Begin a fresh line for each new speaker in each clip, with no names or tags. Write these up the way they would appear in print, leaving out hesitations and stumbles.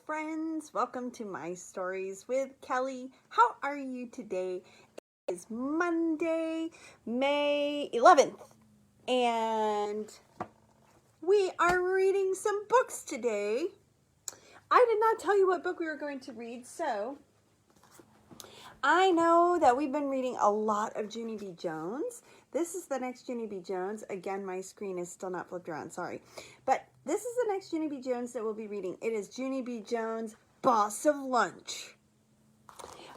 friends, welcome to My Stories with Kelly. How are you today? It is Monday, May 11th, and we are reading some books today. I did not tell you what book we were going to read, so I know that we've been reading a lot of Junie B. Jones. This is the next Junie B. Jones. Again, my screen is still not flipped around, sorry. But this is the next Junie B. Jones that we'll be reading. It is Junie B. Jones, Boss of Lunch.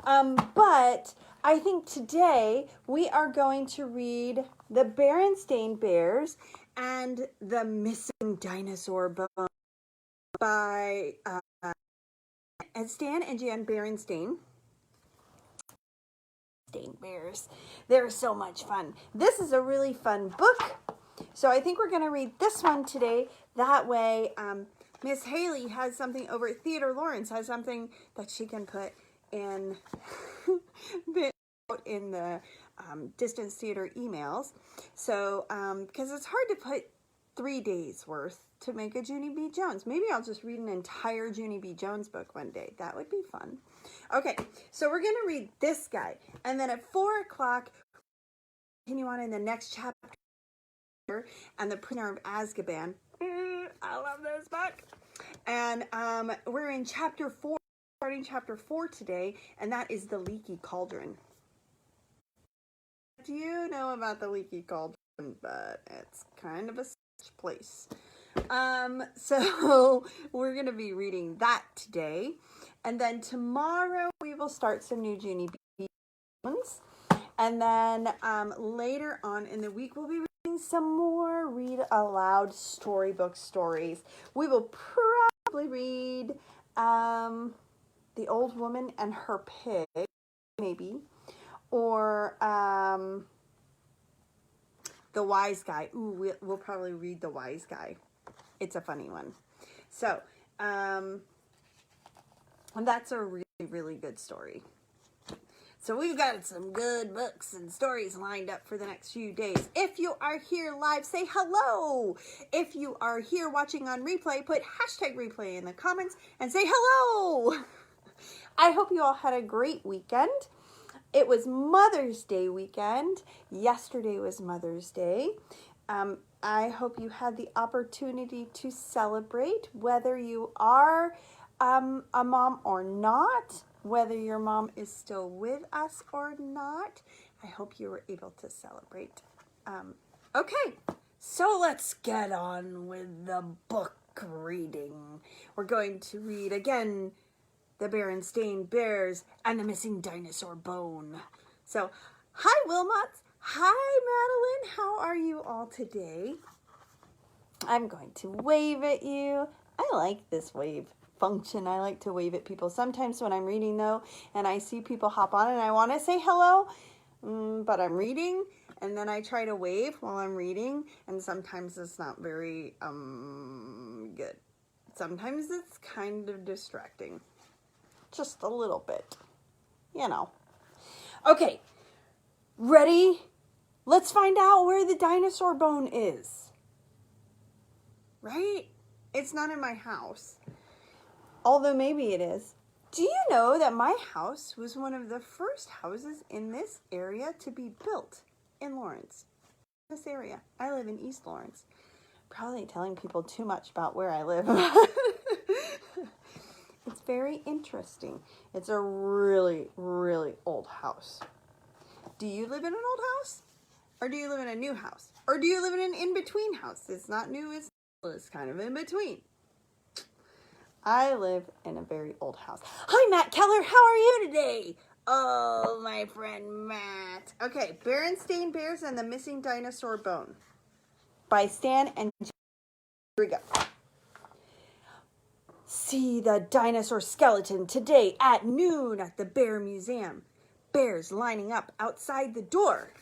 But I think today we are going to read The Berenstain Bears and The Missing Dinosaur Bone by Stan and Jan Berenstain. Bears. They're so much fun. This is a really fun book. So I think we're going to read this one today. That way, Miss Haley has something over at Theodore Lawrence has something that she can put in in the distance theater emails. So, because it's hard to put 3 days worth to make a Junie B. Jones. Maybe I'll just read an entire Junie B. Jones book one day. That would be fun. Okay, so we're going to read this guy. And then at 4 o'clock, continue on in the next chapter, and The Prisoner of Azkaban. I love this book. And we're in chapter 4, starting chapter 4 today, and that is The Leaky Cauldron. Do you know about The Leaky Cauldron? But it's kind of a place. So we're going to be reading that today. And then tomorrow we will start some new Junie B. Jones. And then later on in the week we'll be reading some more read aloud storybook stories. We will probably read The Old Woman and Her Pig, maybe. Or The Wise Guy. Ooh, we'll probably read The Wise Guy. It's a funny one. So, and that's a really, really good story. So we've got some good books and stories lined up for the next few days. If you are here live, say hello. If you are here watching on replay, put hashtag replay in the comments and say hello. I hope you all had a great weekend. It was Mother's Day weekend. Yesterday was Mother's Day. I hope you had the opportunity to celebrate, whether you are a mom or not, whether your mom is still with us or not. I hope you were able to celebrate. Okay, so let's get on with the book reading. We're going to read again The Berenstain Bears and The Missing Dinosaur Bone. So, hi Wilmot. Hi Madeline. How are you all today? I'm going to wave at you. I like this wave function. I like to wave at people. Sometimes when I'm reading though, and I see people hop on and I want to say hello, but I'm reading, and then I try to wave while I'm reading, and sometimes it's not very good. Sometimes it's kind of distracting. Just a little bit, you know. Okay, ready? Let's find out where the dinosaur bone is. Right? It's not in my house. Although maybe it is. Do you know that my house was one of the first houses in this area to be built in Lawrence? This area. I live in East Lawrence. Probably telling people too much about where I live. It's very interesting. It's a really, really old house. Do you live in an old house? Or do you live in a new house? Or do you live in an in-between house? It's not new, it's kind of in between. I live in a very old house. Hi, Matt Keller. How are you today? Oh, my friend Matt. Okay, Berenstain Bears and the Missing Dinosaur Bone by Stan and Here we go. See the dinosaur skeleton today at noon at the Bear Museum. Bears lining up outside the door.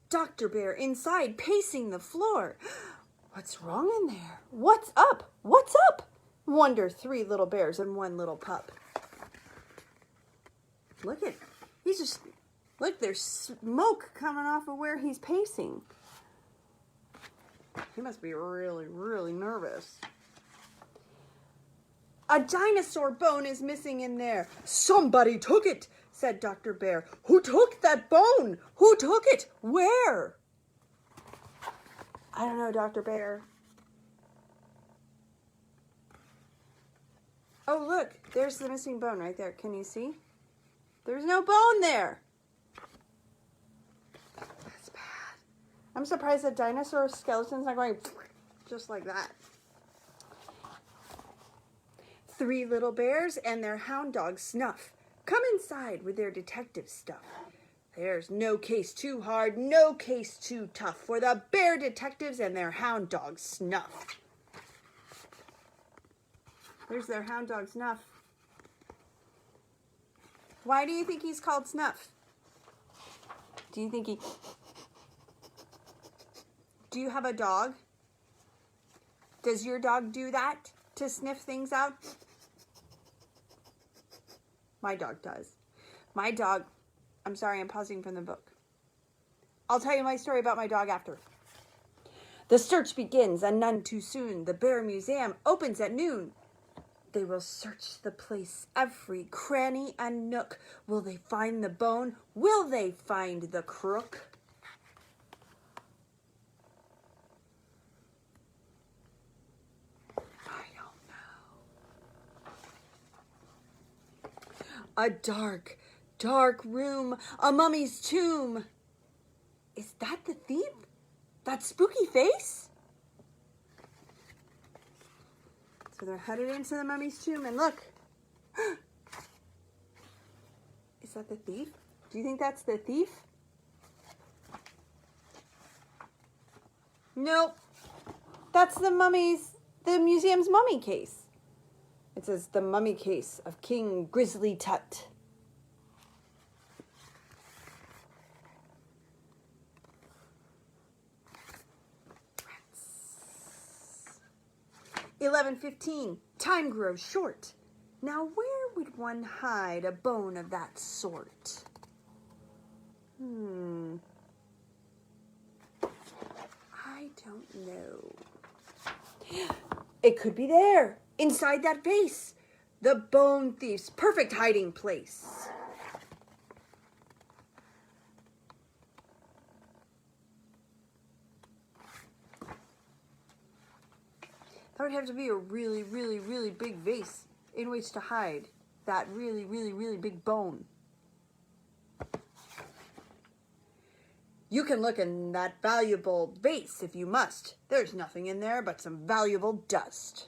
Dr. Bear inside, pacing the floor. What's wrong in there? What's up? What's up? Wonder 3 little bears and 1 little pup. Look, there's smoke coming off of where he's pacing. He must be really, really nervous. A dinosaur bone is missing in there. Somebody took it, said Dr. Bear. Who took that bone? Who took it? Where? I don't know, Dr. Bear. Oh, look, there's the missing bone right there. Can you see? There's no bone there. That's bad. I'm surprised that dinosaur skeleton's not going just like that. 3 little bears and their hound dog Snuff come inside with their detective stuff. There's no case too hard, no case too tough for the bear detectives and their hound dog Snuff. There's their hound dog Snuff. Why do you think he's called Snuff? Do you think he... Do you have a dog? Does your dog do that to sniff things out? My dog does. My dog... I'm sorry, I'm pausing from the book. I'll tell you my story about my dog after. The search begins, and none too soon. The Bear Museum opens at noon. They will search the place, every cranny and nook. Will they find the bone? Will they find the crook? I don't know. A dark, dark room, a mummy's tomb. Is that the thief? That spooky face? So they're headed into the mummy's tomb, and look. Is that the thief? Do you think that's the thief? Nope. That's the museum's mummy case. It says the mummy case of King Grizzly Tut. Rats. 11:15. Time grows short. Now where would one hide a bone of that sort? I don't know. It could be there, inside that vase. The bone thief's perfect hiding place. That would have to be a really, really, really big vase in which to hide that really, really, really big bone. You can look in that valuable vase if you must. There's nothing in there but some valuable dust.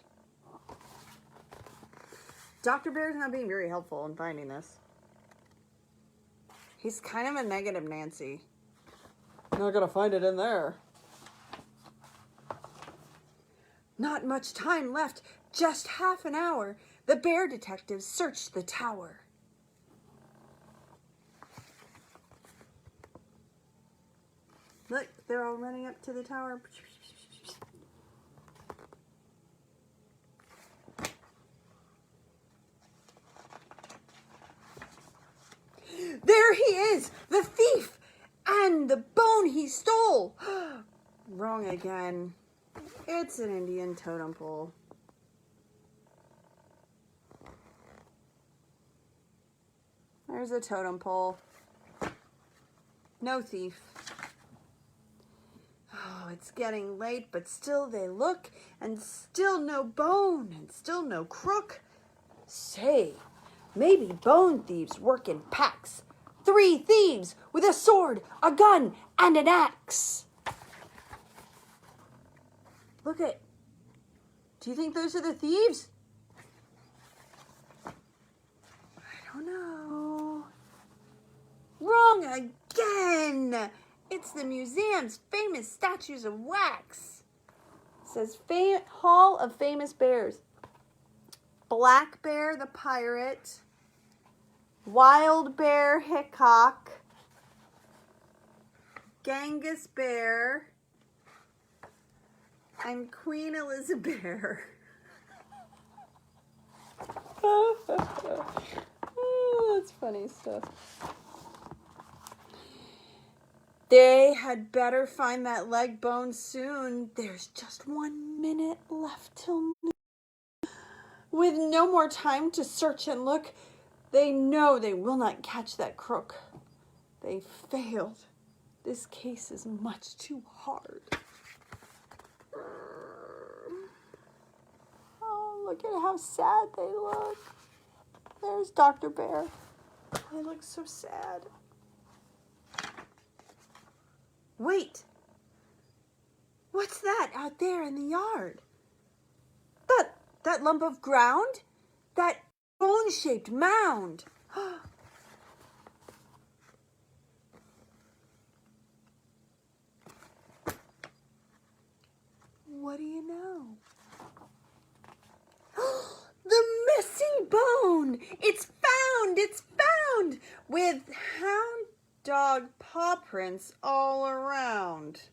Dr. Bear's not being very helpful in finding this. He's kind of a negative Nancy. Not gonna find it in there. Not much time left, just half an hour. The bear detectives searched the tower. Look, they're all running up to the tower. There he is, the thief, and the bone he stole. Wrong again. It's an Indian totem pole. There's a totem pole. No thief. Oh, it's getting late, but still they look, and still no bone, and still no crook. Say, maybe bone thieves work in packs. 3 thieves with a sword, a gun, and an axe. Look at. Do you think those are the thieves? I don't know. Wrong again. It's the museum's famous statues of wax. It says Hall of Famous Bears. Black Bear the pirate. Wild Bear Hickok. Genghis Bear. And Queen Elizabeth Bear. Oh, that's funny stuff. They had better find that leg bone soon. There's just 1 minute left till noon. With no more time to search and look, they know they will not catch that crook. They failed. This case is much too hard. Oh, look at how sad they look. There's Dr. Bear. They look so sad. Wait. What's that out there in the yard? That lump of ground? That bone-shaped mound. What do you know? The missing bone! It's found! It's found! With hound dog paw prints all around.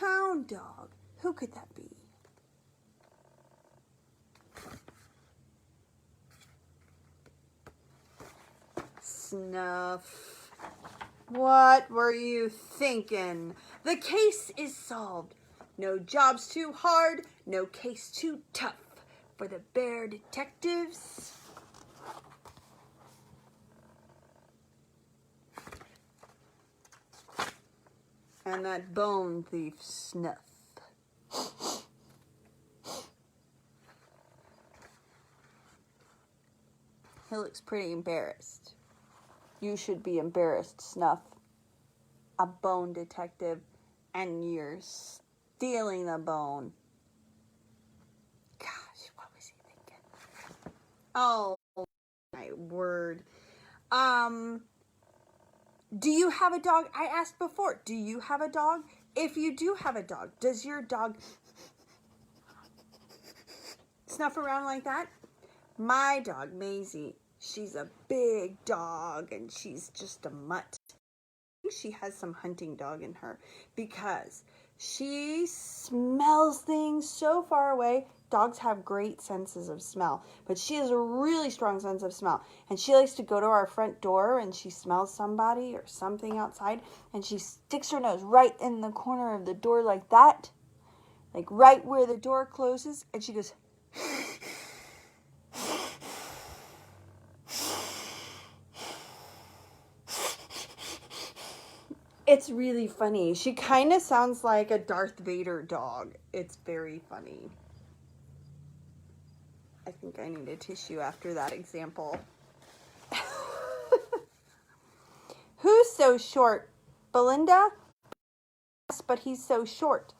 Hound dog. Who could that be? Snuff. What were you thinking? The case is solved. No job's too hard, no case too tough for the bear detectives. And that bone thief Snuff. He looks pretty embarrassed. You should be embarrassed, Snuff. A bone detective, and you're stealing the bone. Gosh, what was he thinking? Oh, my word. Do you have a dog? I asked before, do you have a dog? If you do have a dog, does your dog snuff around like that? My dog, Maisie, she's a big dog and she's just a mutt. I think she has some hunting dog in her because she smells things so far away. Dogs have great senses of smell, but she has a really strong sense of smell. And she likes to go to our front door and she smells somebody or something outside and she sticks her nose right in the corner of the door like that, like right where the door closes, and she goes, it's really funny. She kind of sounds like a Darth Vader dog. It's very funny. I think I need a tissue after that example. Who's so short? Belinda? Yes, but he's so short.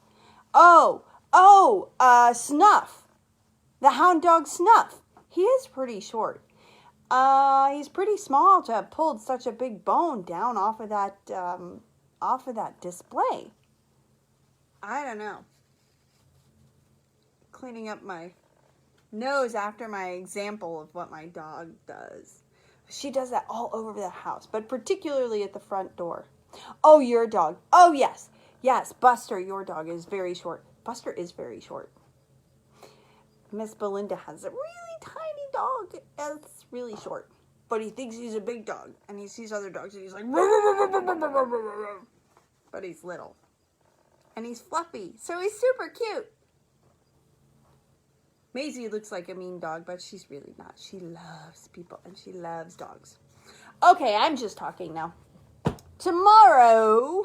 Snuff. The hound dog Snuff. He is pretty short. He's pretty small to have pulled such a big bone down off of that display. I don't know. Cleaning up my nose after my example of what my dog does. She does that all over the house, but particularly at the front door. Oh, your dog. Oh, yes. Yes, Buster, your dog is very short. Buster is very short. Miss Belinda has a really tiny dog that's really short, but he thinks he's a big dog, and he sees other dogs, and he's like, but he's little, and he's fluffy, so he's super cute. Maisie looks like a mean dog, but she's really not. She loves people, and she loves dogs. Okay, I'm just talking now. Tomorrow,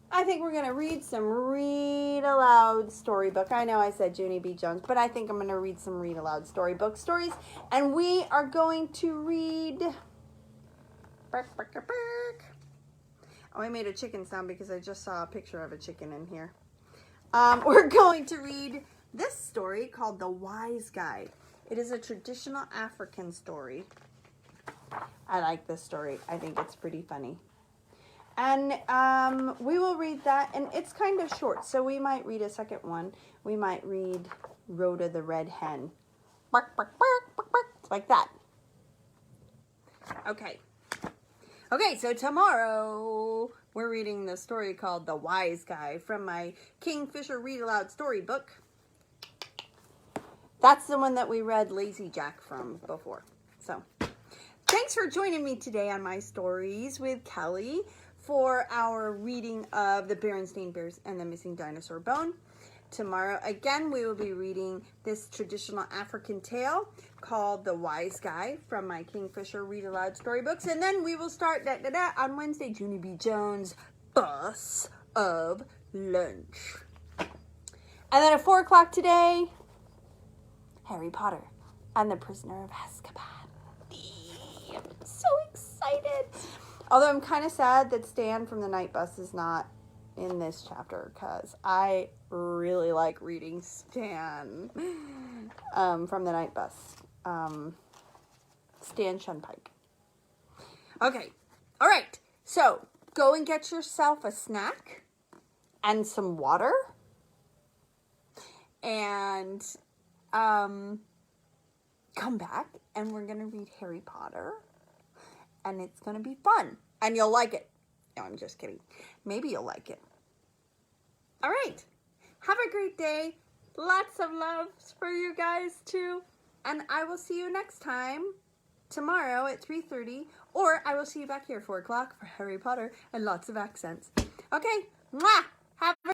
I think we're going to read some read aloud storybook. I know I said Junie B. Jones, but I think I'm going to read some read aloud storybook stories. And we are going to read... Oh, I made a chicken sound because I just saw a picture of a chicken in here. We're going to read this story called The Wise Guy. It is a traditional African story. I like this story. I think it's pretty funny. And we will read that, and it's kind of short, so we might read a second one. We might read Rhoda the Red Hen. Bark, bark, bark, bark, bark. Like that. Okay. Okay, so tomorrow we're reading the story called The Wise Guy from my Kingfisher Read Aloud storybook. That's the one that we read Lazy Jack from before. So, thanks for joining me today on my stories with Kelli for our reading of the Berenstain Bears and the Missing Dinosaur Bone. Tomorrow, again, we will be reading this traditional African tale called The Wise Guy from my Kingfisher Read Aloud storybooks. And then we will start on Wednesday, Junie B. Jones' Bus of Lunch. And then at 4 o'clock today, Harry Potter and the Prisoner of Azkaban. I'm so excited. Although I'm kind of sad that Stan from the Night Bus is not in this chapter, because I really like reading Stan from the Night Bus. Stan Shunpike. Okay. All right. So go and get yourself a snack and some water. And come back and we're going to read Harry Potter. And it's going to be fun. And you'll like it. No, I'm just kidding. Maybe you'll like it. All right. Have a great day. Lots of loves for you guys too. And I will see you next time tomorrow at 3:30. Or I will see you back here at 4 o'clock for Harry Potter and lots of accents. Okay. Mwah! Have a